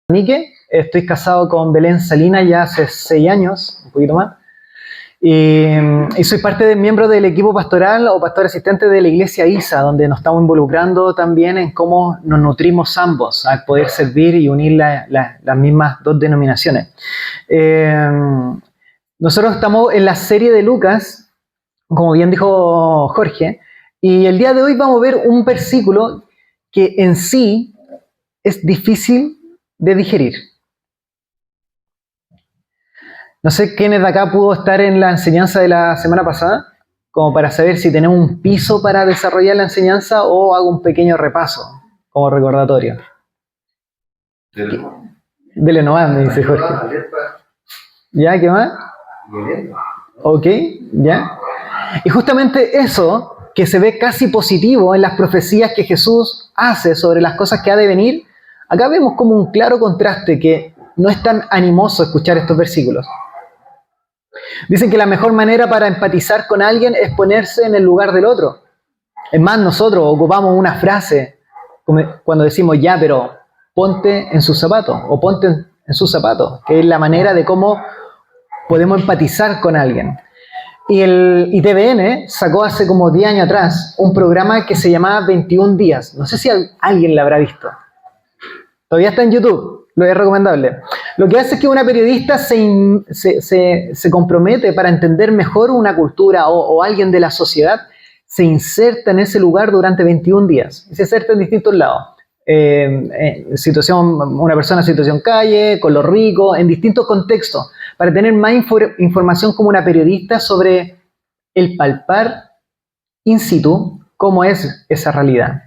Nique, estoy casado con Belén Salinas ya hace 6 años, un poquito más, y soy miembro del equipo pastoral o pastor asistente de la iglesia ISA, donde nos estamos involucrando también en cómo nos nutrimos ambos al poder servir y unir las mismas dos denominaciones. Nosotros estamos en la serie de Lucas, como bien dijo Jorge, y el día de hoy vamos a ver un versículo que en sí es difícil de digerir. No sé quiénes de acá pudo estar en la enseñanza de la semana pasada, como para saber si tenemos un piso para desarrollar la enseñanza o hago un pequeño repaso como recordatorio. Dele nomás, me dice Jorge. ¿Ya? ¿Qué más? Ok, ya. Y justamente eso, que se ve casi positivo en las profecías que Jesús hace sobre las cosas que ha de venir, acá vemos como un claro contraste que no es tan animoso escuchar estos versículos. Dicen que la mejor manera para empatizar con alguien es ponerse en el lugar del otro. Es más, nosotros ocupamos una frase cuando decimos ya, pero ponte en sus zapatos o ponte en sus zapatos, que es la manera de cómo podemos empatizar con alguien. Y TVN sacó hace como 10 años atrás un programa que se llamaba 21 días. No sé si alguien lo habrá visto. Todavía está en YouTube, lo es recomendable. Lo que hace es que una periodista se compromete para entender mejor una cultura o alguien de la sociedad, se inserta en ese lugar durante 21 días. Y se inserta en distintos lados. Una persona en situación calle, con los ricos, en distintos contextos, para tener más información como una periodista sobre el palpar in situ, cómo es esa realidad.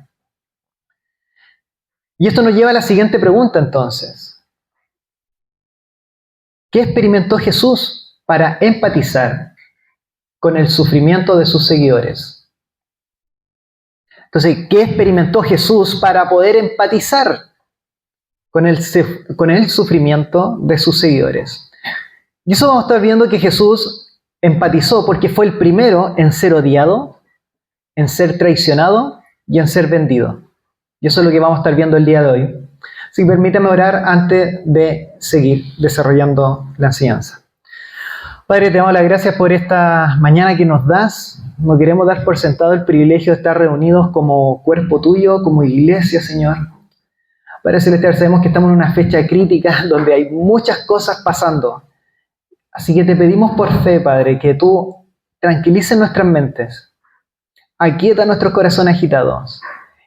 Y esto nos lleva a la siguiente pregunta entonces. ¿Qué experimentó Jesús para empatizar con el sufrimiento de sus seguidores? Entonces, ¿qué experimentó Jesús para poder empatizar con el sufrimiento de sus seguidores? Y eso vamos a estar viendo que Jesús empatizó porque fue el primero en ser odiado, en ser traicionado y en ser vendido. Y eso es lo que vamos a estar viendo el día de hoy. Así que permítame orar antes de seguir desarrollando la enseñanza. Padre, te damos las gracias por esta mañana que nos das. No queremos dar por sentado el privilegio de estar reunidos como cuerpo tuyo, como iglesia, Señor. Padre Celestial, sabemos que estamos en una fecha crítica donde hay muchas cosas pasando. Así que te pedimos por fe, Padre, que tú tranquilices nuestras mentes, aquieta nuestros corazones agitados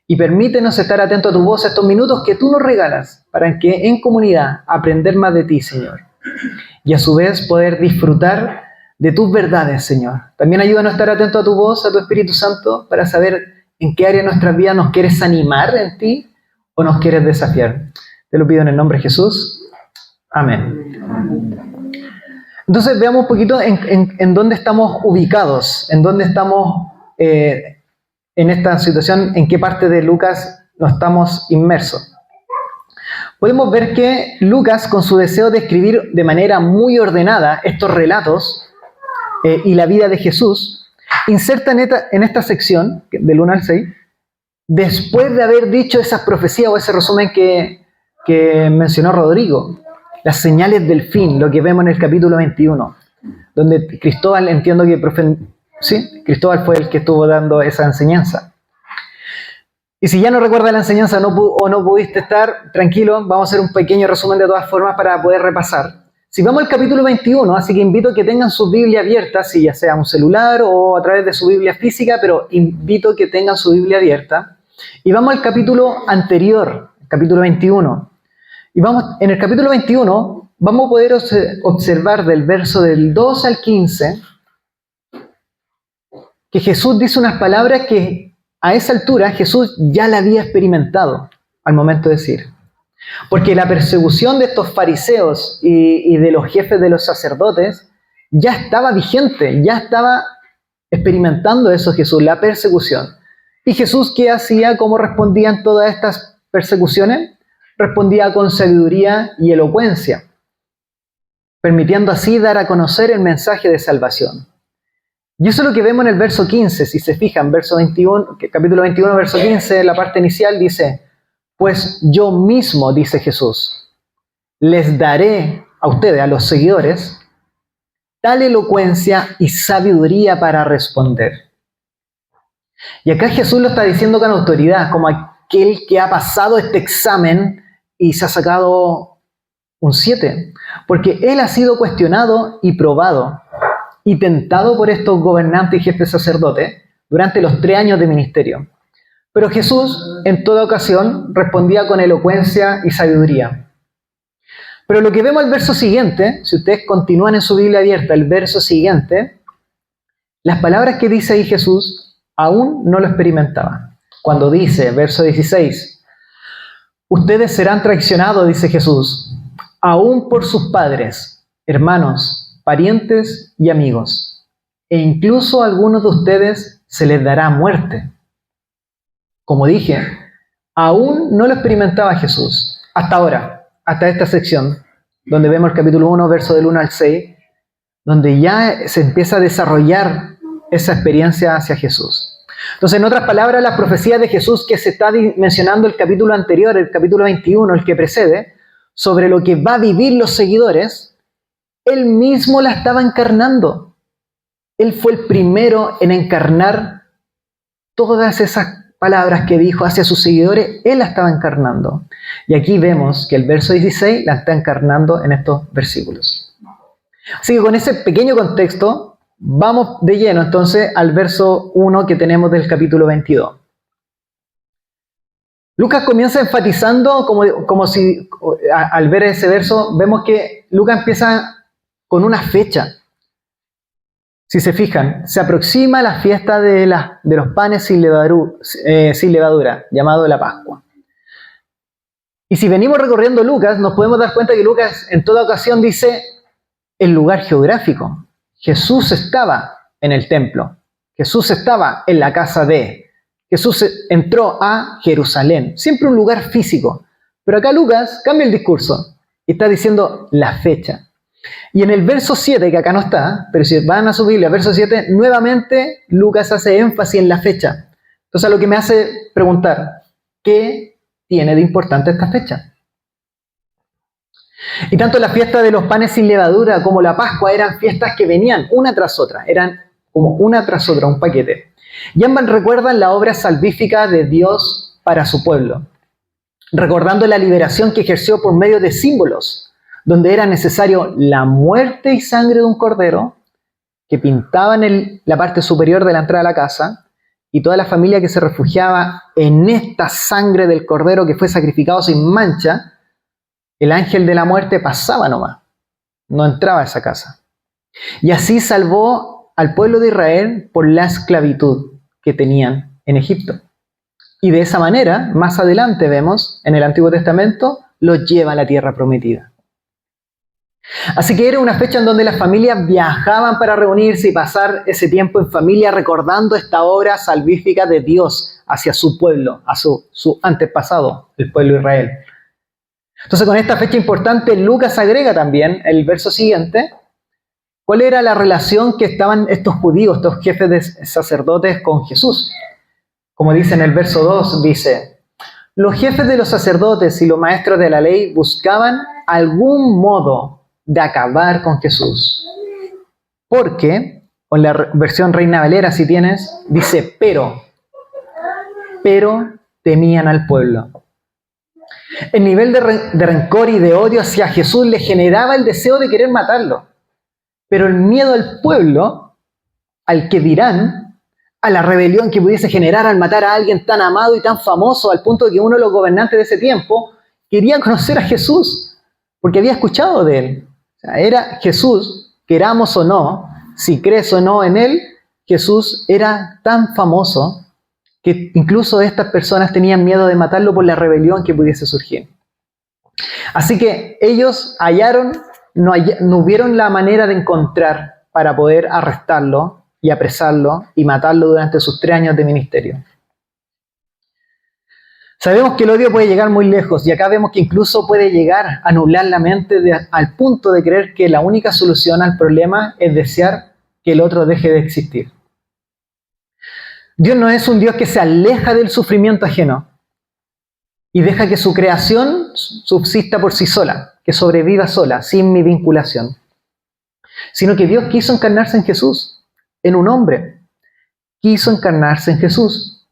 y permítenos estar atentos a tu voz estos minutos que tú nos regalas para que en comunidad aprender más de ti, Señor. Y a su vez poder disfrutar de tus verdades, Señor. También ayúdanos a estar atentos a tu voz, a tu Espíritu Santo, para saber en qué área de nuestras vidas nos quieres animar en ti o nos quieres desafiar. Te lo pido en el nombre de Jesús. Amén. Entonces veamos un poquito en dónde estamos ubicados, en dónde estamos en esta situación, en qué parte de Lucas nos estamos inmersos. Podemos ver que Lucas, con su deseo de escribir de manera muy ordenada estos relatos y la vida de Jesús, inserta en esta sección, del 1 al 6, después de haber dicho esas profecías o ese resumen que mencionó Rodrigo, las señales del fin, lo que vemos en el capítulo 21, donde Cristóbal, entiendo que Cristóbal fue el que estuvo dando esa enseñanza. Y si ya no recuerdas la enseñanza o no pudiste estar, tranquilo, vamos a hacer un pequeño resumen de todas formas para poder repasar. Si vamos al capítulo 21, así que invito a que tengan su Biblia abierta, si ya sea un celular o a través de su Biblia física, pero invito a que tengan su Biblia abierta. Y vamos al capítulo anterior, capítulo 21. Y en el capítulo 21 vamos a poder observar del verso del 2 al 15 que Jesús dice unas palabras que a esa altura Jesús ya la había experimentado al momento de decir. Porque la persecución de estos fariseos y de los jefes de los sacerdotes ya estaba vigente, ya estaba experimentando eso Jesús, la persecución. ¿Y Jesús qué hacía? ¿Cómo respondían todas estas persecuciones? Respondía con sabiduría y elocuencia, permitiendo así dar a conocer el mensaje de salvación. Y eso es lo que vemos en el verso 15, si se fijan, capítulo 21, verso 15, la parte inicial dice, pues yo mismo, dice Jesús, les daré a ustedes, a los seguidores, tal elocuencia y sabiduría para responder. Y acá Jesús lo está diciendo con autoridad, como aquel que ha pasado este examen y se ha sacado un 7, porque él ha sido cuestionado y probado y tentado por estos gobernantes y jefes sacerdotes durante los 3 años de ministerio. Pero Jesús en toda ocasión respondía con elocuencia y sabiduría. Pero lo que vemos el verso siguiente, si ustedes continúan en su Biblia abierta, el verso siguiente, las palabras que dice ahí Jesús aún no lo experimentaban. Cuando dice, verso 16, ustedes serán traicionados, dice Jesús, aún por sus padres, hermanos, parientes y amigos, e incluso a algunos de ustedes se les dará muerte. Como dije, aún no lo experimentaba Jesús, hasta ahora, hasta esta sección, donde vemos el capítulo 1, verso del 1 al 6, donde ya se empieza a desarrollar esa experiencia hacia Jesús. Entonces, en otras palabras, las profecías de Jesús que se está mencionando el capítulo anterior, el capítulo 21, el que precede, sobre lo que va a vivir los seguidores, él mismo la estaba encarnando. Él fue el primero en encarnar todas esas palabras que dijo hacia sus seguidores, él la estaba encarnando. Y aquí vemos que el verso 16 la está encarnando en estos versículos. Así que con ese pequeño contexto, vamos de lleno entonces al verso 1 que tenemos del capítulo 22. Lucas comienza enfatizando como si al ver ese verso, vemos que Lucas empieza con una fecha. Si se fijan, se aproxima la fiesta de los panes sin levadura, llamado la Pascua. Y si venimos recorriendo Lucas, nos podemos dar cuenta que Lucas en toda ocasión dice el lugar geográfico. Jesús estaba en el templo, Jesús estaba en la casa de, Jesús entró a Jerusalén, siempre un lugar físico. Pero acá Lucas cambia el discurso y está diciendo la fecha. Y en el verso 7, que acá no está, pero si van a su Biblia, verso 7, nuevamente Lucas hace énfasis en la fecha. Entonces, lo que me hace preguntar, ¿qué tiene de importante esta fecha? Y tanto la fiesta de los panes sin levadura como la Pascua eran fiestas que venían una tras otra, eran como una tras otra, un paquete. Y ambas recuerdan la obra salvífica de Dios para su pueblo, recordando la liberación que ejerció por medio de símbolos, donde era necesario la muerte y sangre de un cordero que pintaban la parte superior de la entrada a la casa, y toda la familia que se refugiaba en esta sangre del cordero que fue sacrificado sin mancha, el ángel de la muerte pasaba nomás, no entraba a esa casa. Y así salvó al pueblo de Israel por la esclavitud que tenían en Egipto. Y de esa manera, más adelante vemos, en el Antiguo Testamento, los lleva a la tierra prometida. Así que era una fecha en donde las familias viajaban para reunirse y pasar ese tiempo en familia recordando esta obra salvífica de Dios hacia su pueblo, a su antepasado, el pueblo de Israel. Entonces, con esta fecha importante, Lucas agrega también el verso siguiente, ¿cuál era la relación que estaban estos judíos, estos jefes de sacerdotes con Jesús? Como dice en el verso 2, dice, los jefes de los sacerdotes y los maestros de la ley buscaban algún modo de acabar con Jesús. Porque, con la versión Reina Valera, si tienes, dice, pero temían al pueblo. El nivel de rencor y de odio hacia Jesús le generaba el deseo de querer matarlo. Pero el miedo al pueblo, al que dirán, a la rebelión que pudiese generar al matar a alguien tan amado y tan famoso, al punto de que uno de los gobernantes de ese tiempo quería conocer a Jesús, porque había escuchado de él. O sea, era Jesús, queramos o no, si crees o no en él, Jesús era tan famoso que incluso estas personas tenían miedo de matarlo por la rebelión que pudiese surgir. Así que ellos no vieron la manera de encontrar para poder arrestarlo y apresarlo y matarlo durante sus 3 años de ministerio. Sabemos que el odio puede llegar muy lejos y acá vemos que incluso puede llegar a anular la mente al punto de creer que la única solución al problema es desear que el otro deje de existir. Dios no es un Dios que se aleja del sufrimiento ajeno. y deja que su creación subsista por sí sola, que sobreviva sola, sin mi vinculación. Sino que Dios quiso encarnarse en Jesús, en un hombre. Quiso encarnarse en Jesús,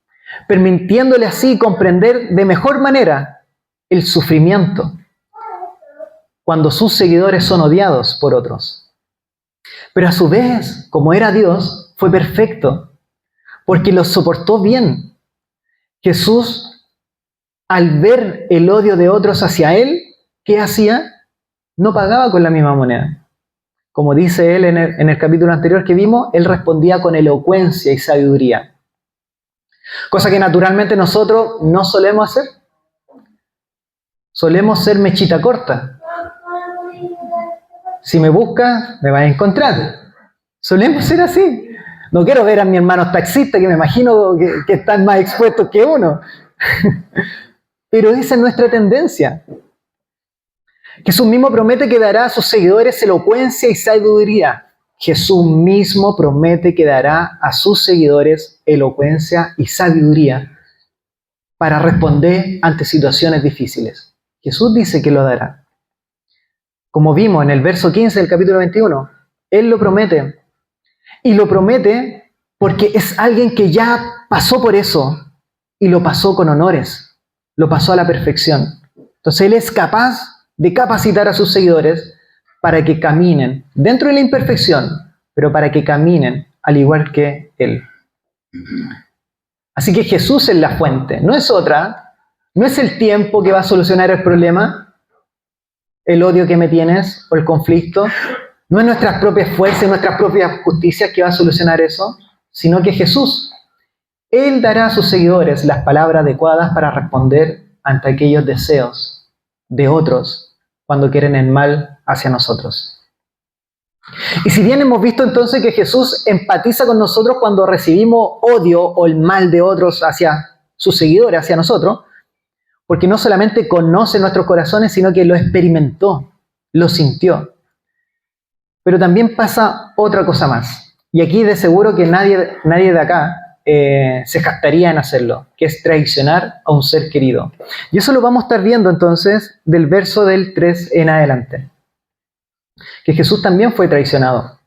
permitiéndole así comprender de mejor manera el sufrimiento cuando sus seguidores son odiados por otros. Pero a su vez, como era Dios, fue perfecto, porque lo soportó bien. Jesús, al ver el odio de otros hacia él, ¿qué hacía? No pagaba con la misma moneda. Como dice él en el capítulo anterior que vimos, él respondía con elocuencia y sabiduría. Cosa que naturalmente nosotros no solemos hacer. Solemos ser mechita corta. Si me buscas, me vas a encontrar. Solemos ser así. No quiero ver a mis hermanos taxistas, que me imagino que están más expuestos que uno. Pero esa es nuestra tendencia. Jesús mismo promete que dará a sus seguidores elocuencia y sabiduría. Jesús mismo promete que dará a sus seguidores elocuencia y sabiduría para responder ante situaciones difíciles. Jesús dice que lo dará. Como vimos en el verso 15 del capítulo 21, Él lo promete. Y lo promete porque es alguien que ya pasó por eso y lo pasó con honores. Lo pasó a la perfección. Entonces Él es capaz de capacitar a sus seguidores para que caminen dentro de la imperfección, pero para que caminen al igual que Él. Así que Jesús es la fuente, no es otra, no es el tiempo que va a solucionar el problema, el odio que me tienes o el conflicto, no es nuestras propias fuerzas, nuestras propias justicias que va a solucionar eso, sino que Jesús. Él dará a sus seguidores las palabras adecuadas para responder ante aquellos deseos de otros cuando quieren el mal hacia nosotros. Y si bien hemos visto entonces que Jesús empatiza con nosotros cuando recibimos odio o el mal de otros hacia sus seguidores, hacia nosotros, porque no solamente conoce nuestros corazones, sino que lo experimentó, lo sintió. Pero también pasa otra cosa más. Y aquí de seguro que nadie de acá se jactaría en hacerlo, que es traicionar a un ser querido. Y eso lo vamos a estar viendo entonces del verso del 3 en adelante. Que Jesús también fue traicionado.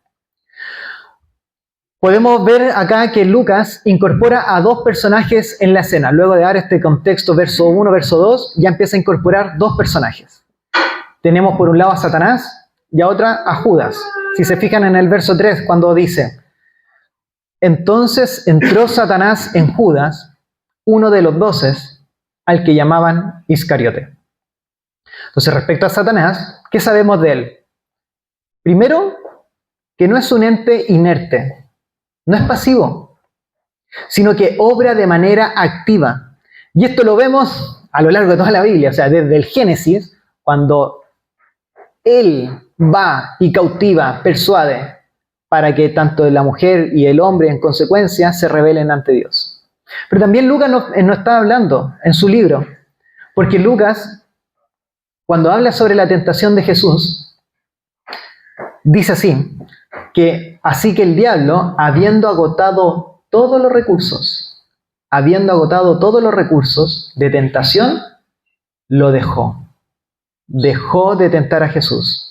Podemos ver acá que Lucas incorpora a dos personajes en la escena. Luego de dar este contexto, verso 1, verso 2, ya empieza a incorporar dos personajes. Tenemos por un lado a Satanás y a otra a Judas. Si se fijan en el verso 3, cuando dice: entonces entró Satanás en Judas, uno de los 12, al que llamaban Iscariote. Entonces, respecto a Satanás, ¿qué sabemos de él? Primero, que no es un ente inerte, no es pasivo, sino que obra de manera activa. Y esto lo vemos a lo largo de toda la Biblia, o sea, desde el Génesis, cuando él va y cautiva, persuade, para que tanto la mujer y el hombre en consecuencia se rebelen ante Dios. Pero también Lucas no está hablando en su libro, porque Lucas, cuando habla sobre la tentación de Jesús, dice así, que así que el diablo, habiendo agotado todos los recursos de tentación, lo dejó. Dejó de tentar a Jesús.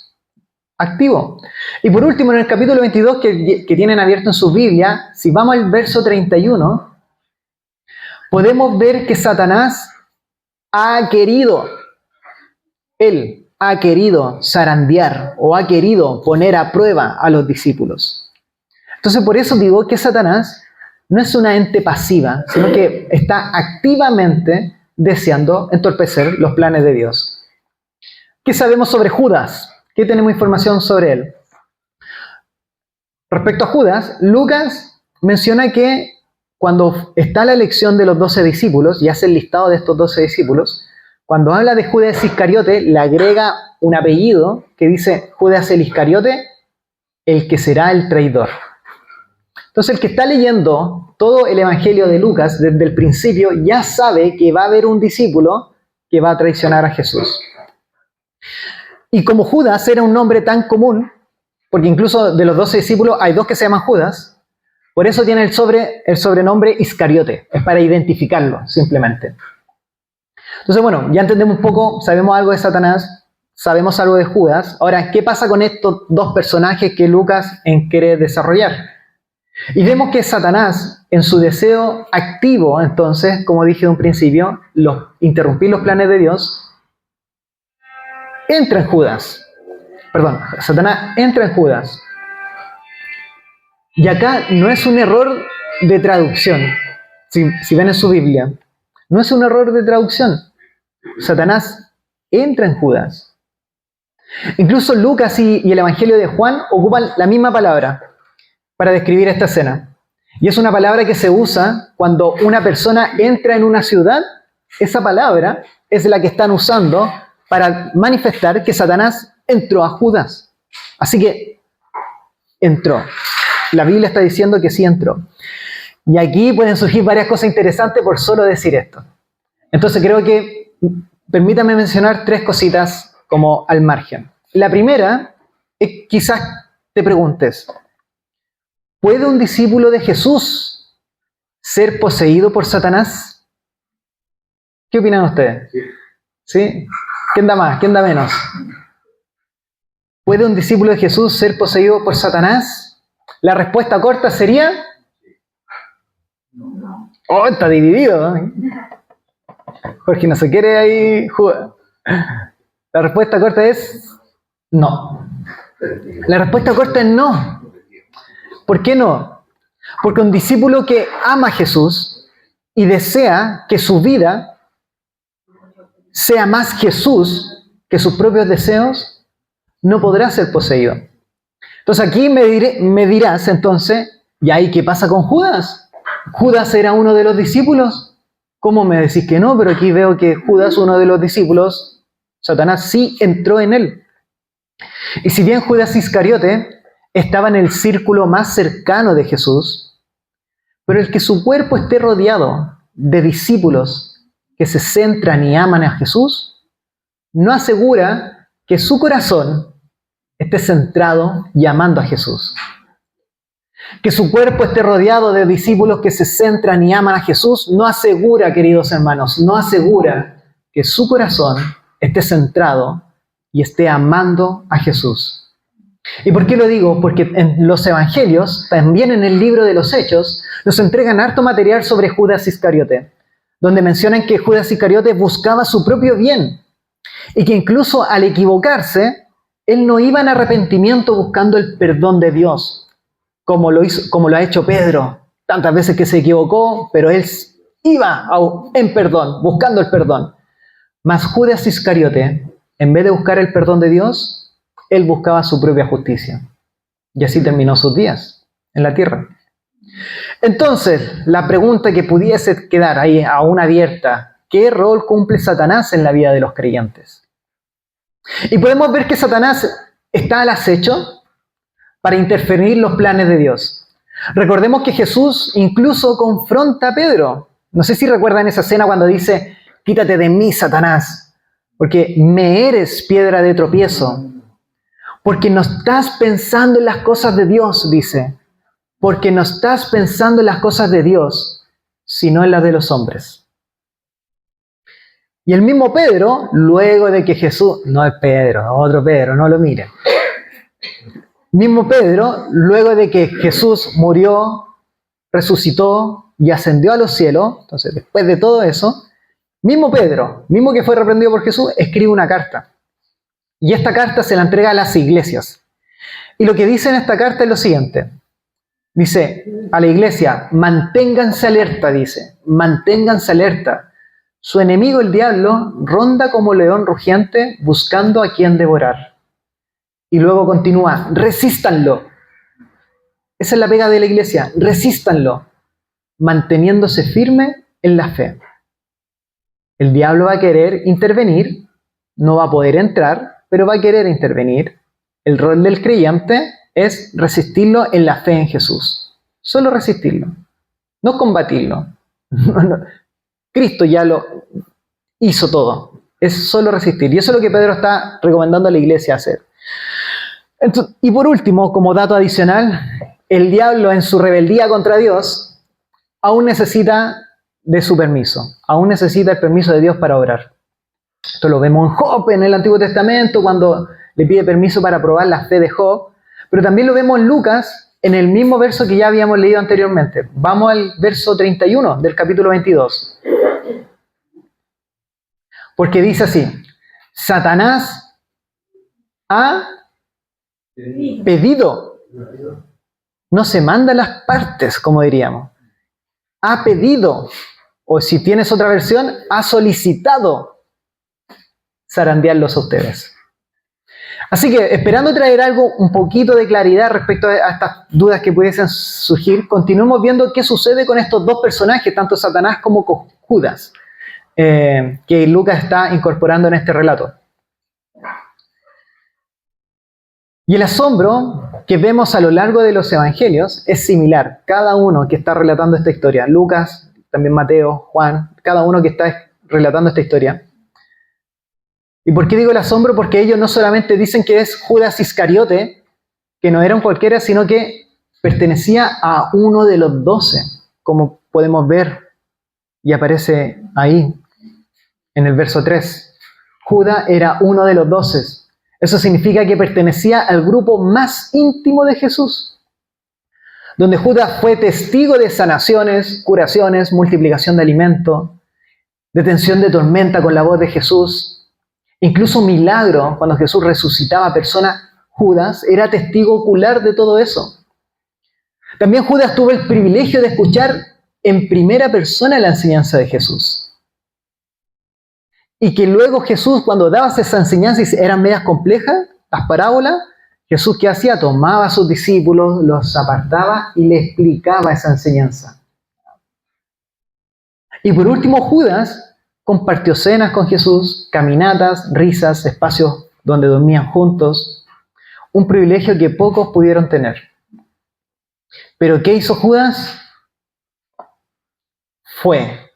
Activo. Y por último, en el capítulo 22 que tienen abierto en su Biblia, si vamos al verso 31, podemos ver que Satanás él ha querido zarandear o ha querido poner a prueba a los discípulos. Entonces, por eso digo que Satanás no es una ente pasiva, sino que está activamente deseando entorpecer los planes de Dios. ¿Qué sabemos sobre Judas? ¿Qué tenemos información sobre él? Respecto a Judas, Lucas menciona que cuando está la elección de los 12 discípulos, y hace el listado de estos 12 discípulos, cuando habla de Judas Iscariote, le agrega un apellido que dice Judas el Iscariote, el que será el traidor. Entonces, el que está leyendo todo el Evangelio de Lucas desde el principio ya sabe que va a haber un discípulo que va a traicionar a Jesús. Y como Judas era un nombre tan común, porque incluso de los 12 discípulos hay 2 que se llaman Judas, por eso tiene el sobrenombre Iscariote, es para identificarlo simplemente. Entonces, bueno, ya entendemos un poco, sabemos algo de Satanás, sabemos algo de Judas. Ahora, ¿qué pasa con estos dos personajes que Lucas quiere desarrollar? Y vemos que Satanás, en su deseo activo, entonces, como dije de un principio, interrumpir los planes de Dios, entra en Judas. Perdón, Satanás entra en Judas. Y acá no es un error de traducción, si ven en su Biblia. No es un error de traducción. Satanás entra en Judas. Incluso Lucas y el Evangelio de Juan ocupan la misma palabra para describir esta escena. Y es una palabra que se usa cuando una persona entra en una ciudad. Esa palabra es la que están usando para manifestar que Satanás entró a Judas. Así que entró. La Biblia está diciendo que sí entró. Y aquí pueden surgir varias cosas interesantes por solo decir esto. Entonces creo que permítame mencionar 3 cositas como al margen. La primera es quizás te preguntes, ¿puede un discípulo de Jesús ser poseído por Satanás? ¿Qué opinan ustedes? ¿Sí? ¿Quién da más? ¿Quién da menos? ¿Puede un discípulo de Jesús ser poseído por Satanás? La respuesta corta sería... Oh, está dividido, ¿eh? Jorge no se quiere ahí jugar. La respuesta corta es no. La respuesta corta es no. ¿Por qué no? Porque un discípulo que ama a Jesús y desea que su vida sea más Jesús que sus propios deseos, no podrá ser poseído. Entonces aquí me dirás entonces, ¿y ahí qué pasa con Judas? ¿Judas era uno de los discípulos? ¿Cómo me decís que no? Pero aquí veo que Judas, uno de los discípulos, Satanás sí entró en él. Y si bien Judas Iscariote estaba en el círculo más cercano de Jesús, pero el que su cuerpo esté rodeado de discípulos que se centran y aman a Jesús, no asegura que su corazón esté centrado y amando a Jesús. Que su cuerpo esté rodeado de discípulos que se centran y aman a Jesús no asegura, queridos hermanos, no asegura que su corazón esté centrado y esté amando a Jesús. ¿Y por qué lo digo? Porque en los evangelios, también en el libro de los Hechos, nos entregan harto material sobre Judas Iscariote, donde mencionan que Judas Iscariote buscaba su propio bien y que incluso al equivocarse, él no iba en arrepentimiento buscando el perdón de Dios, como lo ha hecho Pedro, tantas veces que se equivocó, pero él iba en perdón, buscando el perdón. Mas Judas Iscariote, en vez de buscar el perdón de Dios, él buscaba su propia justicia. Y así terminó sus días en la tierra. Entonces, la pregunta que pudiese quedar ahí aún abierta, ¿qué rol cumple Satanás en la vida de los creyentes? Y podemos ver que Satanás está al acecho para interferir los planes de Dios. Recordemos que Jesús incluso confronta a Pedro. No sé si recuerdan esa escena cuando dice, quítate de mí, Satanás, porque me eres piedra de tropiezo. Porque no estás pensando en las cosas de Dios, dice. Porque no estás pensando en las cosas de Dios, sino en las de los hombres. Y el mismo Pedro, luego de que Jesús, no es Pedro, otro Pedro, no lo miren. Mismo Pedro, luego de que Jesús murió, resucitó y ascendió a los cielos, entonces después de todo eso, mismo Pedro, mismo que fue reprendido por Jesús, escribe una carta. Y esta carta se la entrega a las iglesias. Y lo que dice en esta carta es lo siguiente. Dice a la iglesia, manténganse alerta, dice, manténganse alerta. Su enemigo, el diablo, ronda como león rugiente buscando a quien devorar. Y luego continúa, resístanlo. Esa es la pega de la iglesia, resístanlo, manteniéndose firme en la fe. El diablo va a querer intervenir, no va a poder entrar, pero va a querer intervenir. El rol del creyente es resistirlo en la fe en Jesús. Solo resistirlo, no combatirlo. Cristo ya lo hizo todo, es solo resistir. Y eso es lo que Pedro está recomendando a la iglesia hacer. Entonces, y por último, como dato adicional, el diablo en su rebeldía contra Dios aún necesita de su permiso. Aún necesita el permiso de Dios para obrar. Esto lo vemos en Job, en el Antiguo Testamento, cuando le pide permiso para probar la fe de Job. Pero también lo vemos en Lucas, en el mismo verso que ya habíamos leído anteriormente. Vamos al verso 31 del capítulo 22. Porque dice así: Satanás ha pedido. No se manda las partes, como diríamos. Ha pedido, o si tienes otra versión, ha solicitado zarandearlos a ustedes. Así que, esperando traer algo, un poquito de claridad respecto a estas dudas que pudiesen surgir, continuemos viendo qué sucede con estos dos personajes, tanto Satanás como con Judas, que Lucas está incorporando en este relato. Y el asombro que vemos a lo largo de los evangelios es similar. Cada uno que está relatando esta historia, Lucas, también Mateo, Juan, cada uno que está relatando esta historia. ¿Y por qué digo el asombro? Porque ellos no solamente dicen que es Judas Iscariote, que no era un cualquiera, sino que pertenecía a uno de los 12, como podemos ver y aparece ahí en el verso 3. Judas era uno de los 12. Eso significa que pertenecía al grupo más íntimo de Jesús, donde Judas fue testigo de sanaciones, curaciones, multiplicación de alimento, detención de tormenta con la voz de Jesús, incluso un milagro cuando Jesús resucitaba a personas. Judas era testigo ocular de todo eso. También Judas tuvo el privilegio de escuchar en primera persona la enseñanza de Jesús. Y que luego Jesús, cuando daba esa enseñanza y eran medias complejas, las parábolas, Jesús, ¿qué hacía? Tomaba a sus discípulos, los apartaba y les explicaba esa enseñanza. Y por último, Judas compartió cenas con Jesús, caminatas, risas, espacios donde dormían juntos. Un privilegio que pocos pudieron tener. ¿Pero qué hizo Judas? Fue,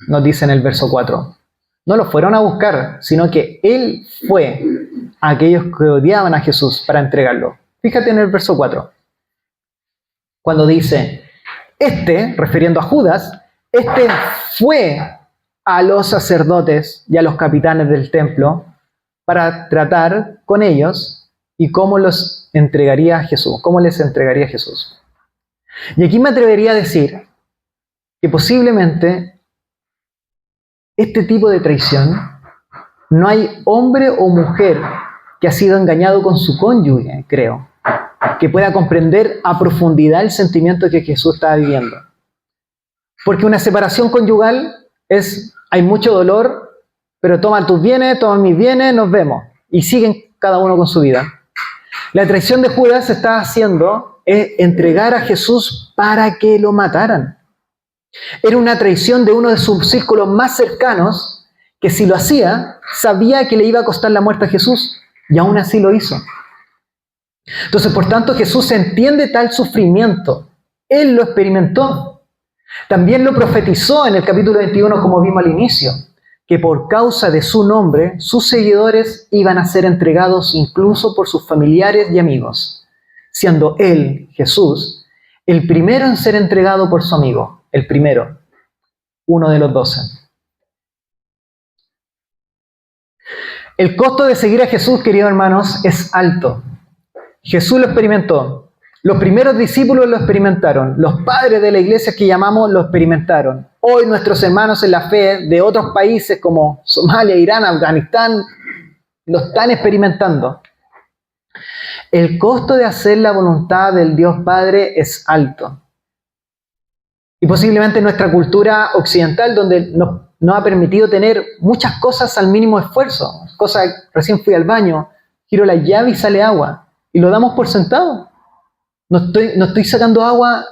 nos dice en el verso 4. No lo fueron a buscar, sino que él fue a aquellos que odiaban a Jesús para entregarlo. Fíjate en el verso 4. Cuando dice, refiriendo a Judas, fue a los sacerdotes y a los capitanes del templo para tratar con ellos y cómo los entregaría a Jesús, cómo les entregaría a Jesús. Y aquí me atrevería a decir que posiblemente este tipo de traición, no hay hombre o mujer que ha sido engañado con su cónyuge, creo, que pueda comprender a profundidad el sentimiento que Jesús estaba viviendo. Porque una separación conyugal hay mucho dolor, pero toma tus bienes, toma mis bienes, nos vemos. Y siguen cada uno con su vida. La traición de Judas se está haciendo es entregar a Jesús para que lo mataran. Era una traición de uno de sus círculos más cercanos, que si lo hacía, sabía que le iba a costar la muerte a Jesús, y aún así lo hizo. Entonces, por tanto, Jesús entiende tal sufrimiento. Él lo experimentó. También lo profetizó en el capítulo 21, como vimos al inicio, que por causa de su nombre, sus seguidores iban a ser entregados incluso por sus familiares y amigos, siendo él, Jesús, el primero en ser entregado por su amigo. El primero, uno de los 12. El costo de seguir a Jesús, queridos hermanos, es alto. Jesús lo experimentó. Los primeros discípulos lo experimentaron. Los padres de la iglesia que llamamos lo experimentaron. Hoy nuestros hermanos en la fe de otros países como Somalia, Irán, Afganistán, lo están experimentando. El costo de hacer la voluntad del Dios Padre es alto. Y posiblemente nuestra cultura occidental, donde nos ha permitido tener muchas cosas al mínimo esfuerzo. Cosas, recién fui al baño, giro la llave y sale agua. Y lo damos por sentado. No estoy sacando agua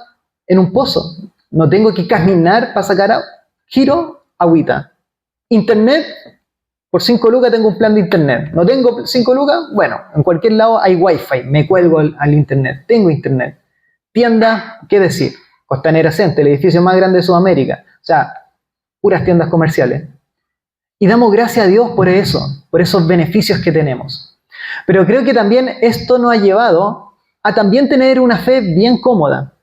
en un pozo. No tengo que caminar para sacar agua. Giro, agüita. Internet, por 5 lucas tengo un plan de internet. ¿No tengo 5 lucas? Bueno, en cualquier lado hay wifi. Me cuelgo al internet. Tengo internet. Tienda, ¿qué decir? Costanera Center, el edificio más grande de Sudamérica. O sea, puras tiendas comerciales. Y damos gracias a Dios por eso, por esos beneficios que tenemos. Pero creo que también esto nos ha llevado a también tener una fe bien cómoda.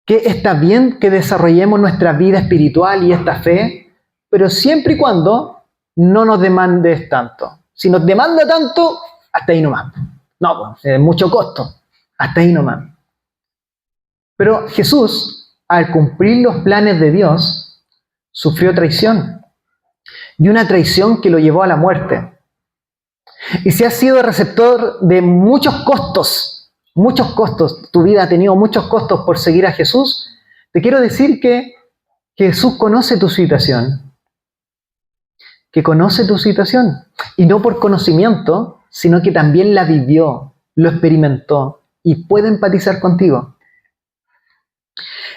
que está bien que desarrollemos nuestra vida espiritual y esta fe, pero siempre y cuando no nos demandes tanto. Si nos demanda tanto, hasta ahí nomás. No, pues, es mucho costo. Hasta ahí nomás. Pero Jesús, al cumplir los planes de Dios, sufrió traición. Y una traición que lo llevó a la muerte. Y si has sido receptor de muchos costos, tu vida ha tenido muchos costos por seguir a Jesús, te quiero decir que Jesús conoce tu situación. Que conoce tu situación. Y no por conocimiento, sino que también la vivió, lo experimentó y puede empatizar contigo.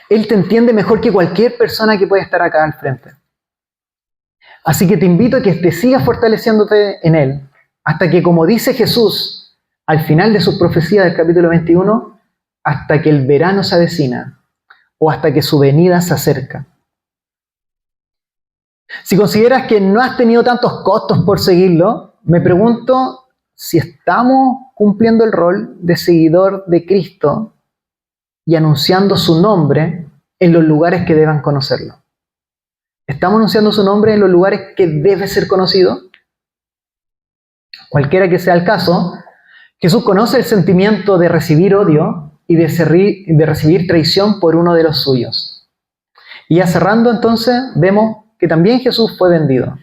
Él te entiende mejor que cualquier persona que pueda estar acá al frente. Así que te invito a que te sigas fortaleciéndote en Él, hasta que, como dice Jesús al final de su profecía del capítulo 21, hasta que el verano se avecina o hasta que su venida se acerca. Si consideras que no has tenido tantos costos por seguirlo, me pregunto si estamos cumpliendo el rol de seguidor de Cristo y anunciando su nombre en los lugares que deban conocerlo. ¿Estamos anunciando su nombre en los lugares que debe ser conocido? Cualquiera que sea el caso, Jesús conoce el sentimiento de recibir odio y de recibir traición por uno de los suyos. Y ya cerrando entonces, vemos que también Jesús fue vendido.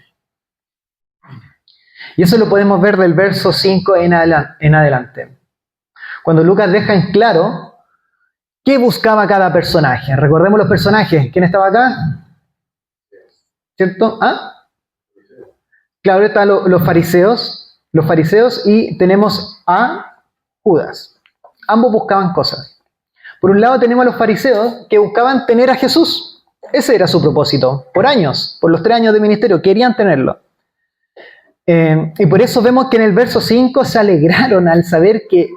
Y eso lo podemos ver del verso 5 en adelante. Cuando Lucas deja en claro qué buscaba cada personaje. Recordemos los personajes. ¿Quién estaba acá? ¿Cierto? ¿Ah? Claro, están los fariseos y tenemos a Judas. Ambos buscaban cosas. Por un lado tenemos a los fariseos que buscaban tener a Jesús. Ese era su propósito. Por años, por los 3 años de ministerio, querían tenerlo. Y por eso vemos que en el verso 5 se alegraron al saber que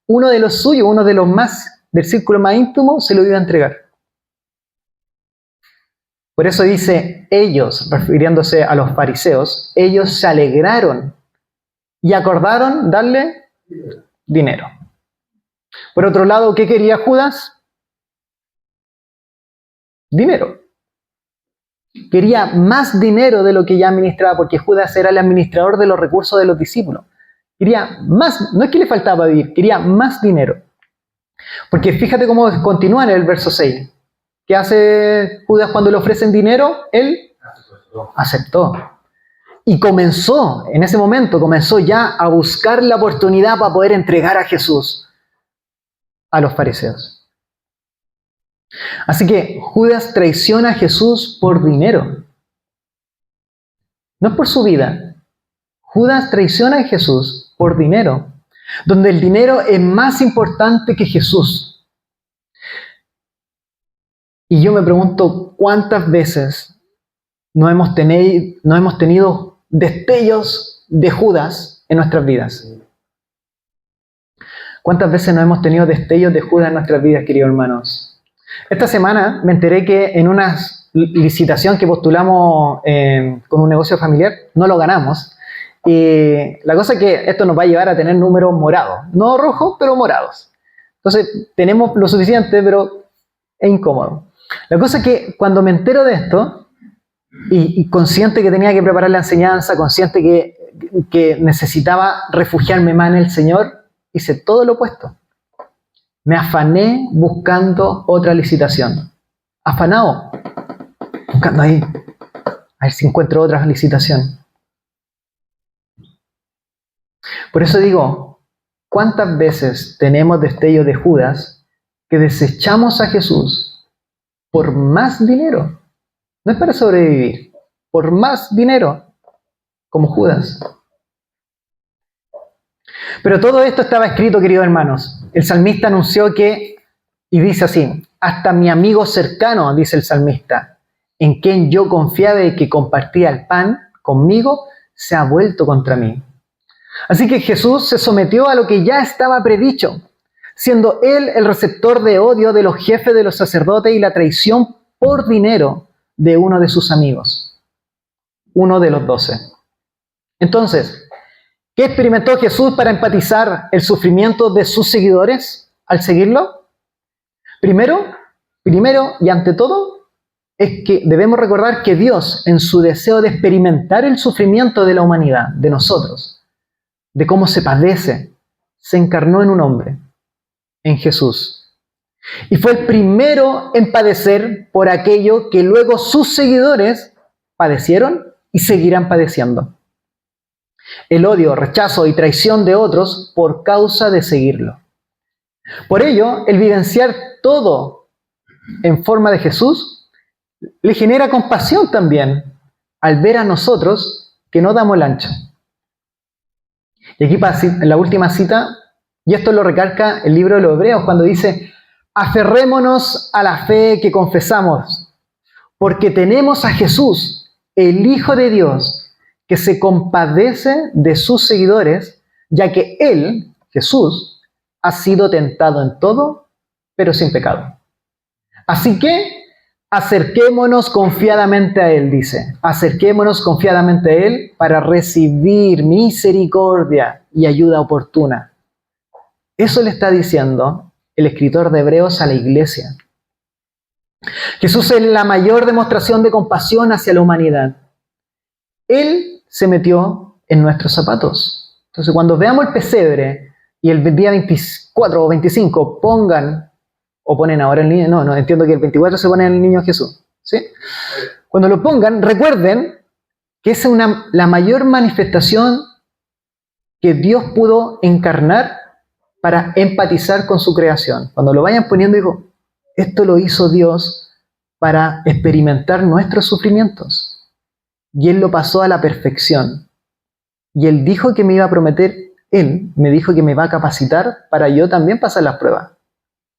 uno de los suyos, uno de los más del círculo más íntimo, se lo iba a entregar. Por eso dice ellos, refiriéndose a los fariseos, ellos se alegraron y acordaron darle dinero. Por otro lado, ¿qué quería Judas? Dinero. Quería más dinero de lo que ya administraba, porque Judas era el administrador de los recursos de los discípulos. Quería más, no es que le faltaba para vivir, quería más dinero. Porque fíjate cómo continúa en el verso 6. ¿Qué hace Judas cuando le ofrecen dinero? Él aceptó. Y en ese momento comenzó ya a buscar la oportunidad para poder entregar a Jesús a los fariseos. Así que Judas traiciona a Jesús por dinero. No es por su vida. Judas traiciona a Jesús por dinero, donde el dinero es más importante que Jesús. Y yo me pregunto cuántas veces no hemos tenido destellos de Judas en nuestras vidas. ¿Cuántas veces no hemos tenido destellos de Judas en nuestras vidas, queridos hermanos? Esta semana me enteré que en una licitación que postulamos con un negocio familiar, no lo ganamos. Y la cosa es que esto nos va a llevar a tener números morados. No rojos, pero morados. Entonces, tenemos lo suficiente, pero es incómodo. La cosa es que cuando me entero de esto, y consciente que tenía que preparar la enseñanza, consciente que necesitaba refugiarme más en el Señor, hice todo lo opuesto. Me afané buscando otra licitación. Afanado. Buscando ahí. A ver si encuentro otra licitación. Por eso digo, ¿cuántas veces tenemos destellos de Judas que desechamos a Jesús por más dinero? No es para sobrevivir, por más dinero, como Judas. Pero todo esto estaba escrito, queridos hermanos. El salmista anunció que, y dice así, hasta mi amigo cercano, dice el salmista, en quien yo confiaba y que compartía el pan conmigo, se ha vuelto contra mí. Así que Jesús se sometió a lo que ya estaba predicho, siendo él el receptor de odio de los jefes de los sacerdotes y la traición por dinero de uno de sus amigos, uno de los 12. Entonces, ¿qué experimentó Jesús para empatizar el sufrimiento de sus seguidores al seguirlo? Primero, Primero y ante todo, es que debemos recordar que Dios, en su deseo de experimentar el sufrimiento de la humanidad, de nosotros, de cómo se padece, se encarnó en un hombre, en Jesús. Y fue el primero en padecer por aquello que luego sus seguidores padecieron y seguirán padeciendo. El odio, rechazo y traición de otros por causa de seguirlo. Por ello, el vivenciar todo en forma de Jesús le genera compasión también al ver a nosotros que no damos el ancho. Y aquí en la última cita, y esto lo recalca el libro de los Hebreos cuando dice: aferrémonos a la fe que confesamos, porque tenemos a Jesús, el Hijo de Dios, que se compadece de sus seguidores, ya que Él, Jesús, ha sido tentado en todo, pero sin pecado. Así que acerquémonos confiadamente a Él, dice. Acerquémonos confiadamente a Él para recibir misericordia y ayuda oportuna. Eso le está diciendo el escritor de Hebreos a la iglesia. Jesús es la mayor demostración de compasión hacia la humanidad. Él se metió en nuestros zapatos. Entonces, cuando veamos el pesebre y el día 24 o 25 ponen ahora el niño, no, entiendo que el 24 se pone el niño Jesús, ¿sí? Cuando lo pongan, recuerden que esa es la mayor manifestación que Dios pudo encarnar para empatizar con su creación. Cuando lo vayan poniendo, digo, esto lo hizo Dios para experimentar nuestros sufrimientos. Y Él lo pasó a la perfección. Y Él dijo que me iba a prometer, Él me dijo que me va a capacitar para yo también pasar las pruebas.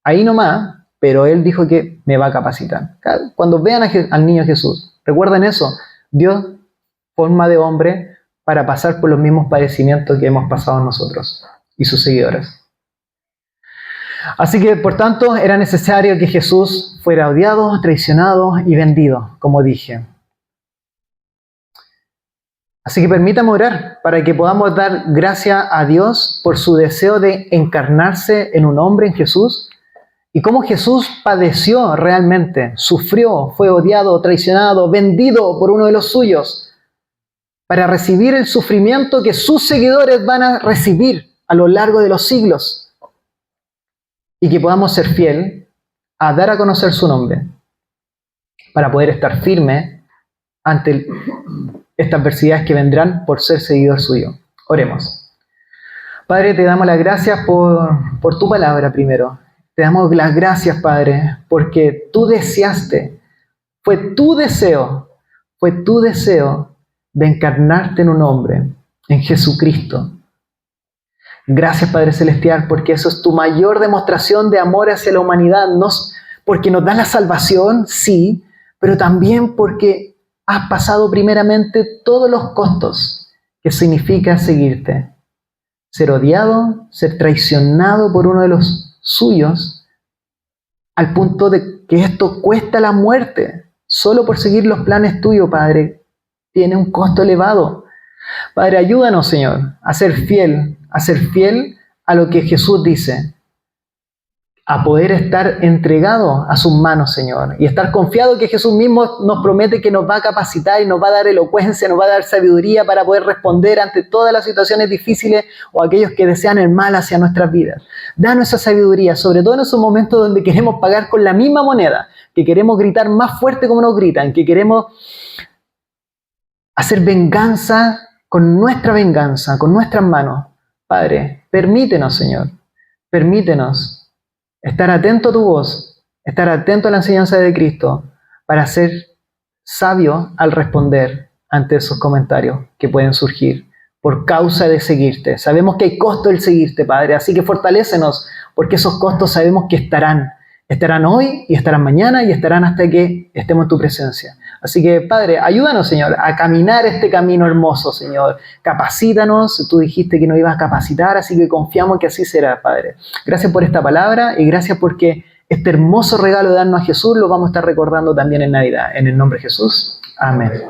Ahí nomás, pero Él dijo que me va a capacitar. Cuando vean al niño Jesús, recuerden eso, Dios forma de hombre para pasar por los mismos padecimientos que hemos pasado nosotros y sus seguidores. Así que, por tanto, era necesario que Jesús fuera odiado, traicionado y vendido, como dije. Así que permítame orar para que podamos dar gracias a Dios por su deseo de encarnarse en un hombre, en Jesús, y cómo Jesús padeció realmente, sufrió, fue odiado, traicionado, vendido por uno de los suyos, para recibir el sufrimiento que sus seguidores van a recibir a lo largo de los siglos, y que podamos ser fiel a dar a conocer su nombre, para poder estar firme ante estas adversidades que vendrán por ser seguidor suyo. Oremos. Padre, te damos las gracias por tu palabra primero. Te damos las gracias, Padre, porque tú deseaste, fue tu deseo de encarnarte en un hombre, en Jesucristo. Gracias, Padre Celestial, porque eso es tu mayor demostración de amor hacia la humanidad, porque nos da la salvación, sí, pero también porque has pasado primeramente todos los costos que significa seguirte. Ser odiado, ser traicionado por uno de los suyos, al punto de que esto cuesta la muerte. Solo por seguir los planes tuyos, Padre, tiene un costo elevado. Padre, ayúdanos, Señor, a ser fiel a lo que Jesús dice, a poder estar entregado a sus manos, Señor, y estar confiado que Jesús mismo nos promete que nos va a capacitar y nos va a dar elocuencia, nos va a dar sabiduría para poder responder ante todas las situaciones difíciles o aquellos que desean el mal hacia nuestras vidas. Danos esa sabiduría, sobre todo en esos momentos donde queremos pagar con la misma moneda, que queremos gritar más fuerte como nos gritan, que queremos hacer venganza, con nuestras manos. Padre, permítenos, Señor, permítenos estar atento a tu voz, estar atento a la enseñanza de Cristo, para ser sabio al responder ante esos comentarios que pueden surgir por causa de seguirte. Sabemos que hay costo el seguirte, Padre, así que fortalécenos, porque esos costos sabemos que estarán hoy y estarán mañana y estarán hasta que estemos en tu presencia. Así que, Padre, ayúdanos, Señor, a caminar este camino hermoso, Señor. Capacítanos, tú dijiste que nos ibas a capacitar, así que confiamos que así será, Padre. Gracias por esta palabra y gracias porque este hermoso regalo de darnos a Jesús lo vamos a estar recordando también en Navidad. En el nombre de Jesús. Amén.